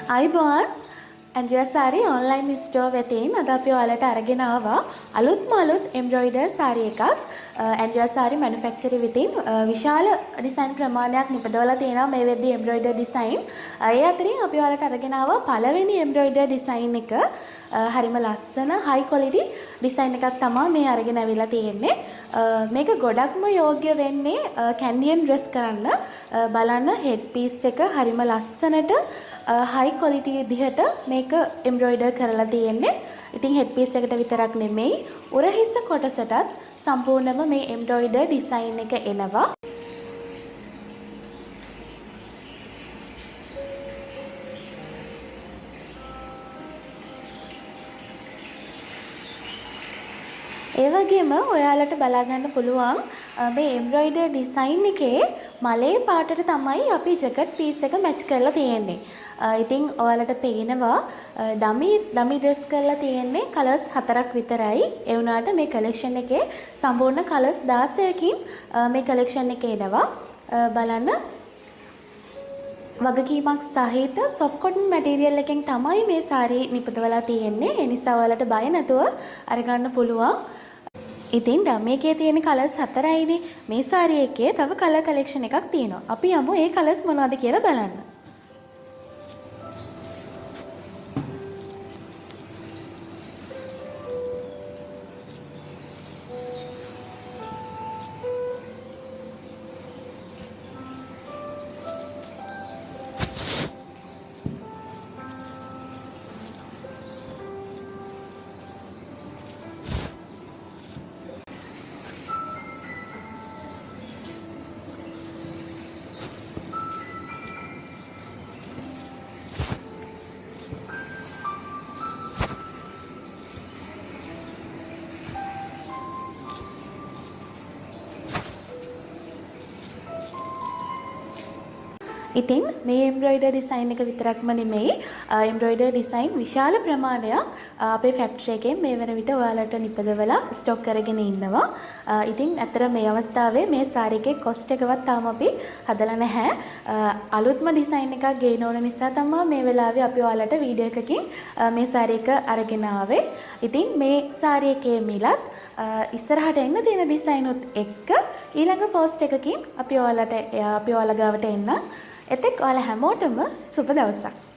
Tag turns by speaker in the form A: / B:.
A: අයිබෝන් Andrea sari online Store වෙතින් අද අපි ඔයාලට අරගෙන ආවා අලුත්ම අලුත් එම්බ්‍රොයිඩර් සාරි එකක්. ඇන්ඩ්‍රියා සාරි මැනුෆැක්චරර් විතින් විශාල ඩිසයින් ප්‍රමාණයක් නිපදවලා තියෙනවා මේ වෙද්දී එම්බ්‍රොයිඩර් ඩිසයින්. ඒ අතරින් අපි ඔයාලට අරගෙන ආවා පළවෙනි එම්බ්‍රොයිඩර් ඩිසයින් එක. හරිම ලස්සන හයි ක්වොලිටි ඩිසයින් එකක් තමයි මේ අරගෙන අවිලා තියෙන්නේ. මේක ගොඩක්ම යෝග්‍ය වෙන්නේ කැන්ඩියන් ඩ්‍රෙස් කරන්න. බලන්න හෙඩ් පීස් එක හරිම ලස්සනට හයි ක්වොලිටි විදිහට මේක එම්බ්‍රොයිඩර් කරලා තියෙන්නේ. ඉතින් හෙඩ් පීස් එකට විතරක් නෙමෙයි උරහිස කොටසටත් සම්පූර්ණයෙන්ම මේ එම්බ්‍රොයිඩර් ඩිසයින් එක එනවා. ඒ වගේම ඔයාලට බලා ගන්න පුළුවන් මේ එම්බ්‍රොයිඩර් ඩිසයින් එකේ මලේ පාටට තමයි අපි ජැකට් පීස් එක මැච් කරලා තියෙන්නේ. ඉතින් ඔයාලට පේනවා ඩමි ඩ්‍රෙස් කරලා තියෙන්නේ කලර්ස් 4ක් විතරයි. ඒ වුණාට මේ කලෙක්ෂන් එකේ සම්පූර්ණ කලර්ස් 16කින් මේ කලෙක්ෂන් එක එනවා. බලන්න වගකීමක් සහිත soft cotton material එකෙන් තමයි මේ සාරි නිපදවලා තියෙන්නේ. ඒ නිසා ඔයාලට බය නැතුව අරගන්න පුළුවන්. ඉතින් ඩම්මි එකේ තියෙන කලර්ස් 4යිනේ. මේ සාරි එකේ තව කලර් කලෙක්ෂන් එකක් තියෙනවා. අපි යමු ඒ කලර්ස් මොනවද කියලා බලන්න. ඉතින් මේ එම්බ්‍රොයිඩර් ඩිසයින් එක විතරක්ම නෙමෙයි එම්බ්‍රොයිඩර් ඩිසයින් විශාල ප්‍රමාණයක් අපේ ෆැක්ටරි එකෙන් මේ වෙන විට ඔයාලට නිපදවලා ස්ටොක් කරගෙන ඉන්නවා. ඉතින් ඇත්තට මේ අවස්ථාවේ මේ සාරි එකේ කොස්ට් එකවත් තාම අපි හදලා නැහැ. අලුත්ම ඩිසයින් එකක් ගේන ඕන නිසා තමයි මේ වෙලාවේ අපි ඔයාලට වීඩියෝ එකකින් මේ සාරි එක අරගෙන ආවේ. ඉතින් මේ සාරි එකේ මිලත් ඉස්සරහට එන්න තියෙන ඩිසයින් උත් එක්ක ඊළඟ පෝස්ට් එකකින් අපි ඔයාලා ගාවට එන්න. එතෙක් ඔයාලා හැමෝටම සුබ දවසක්.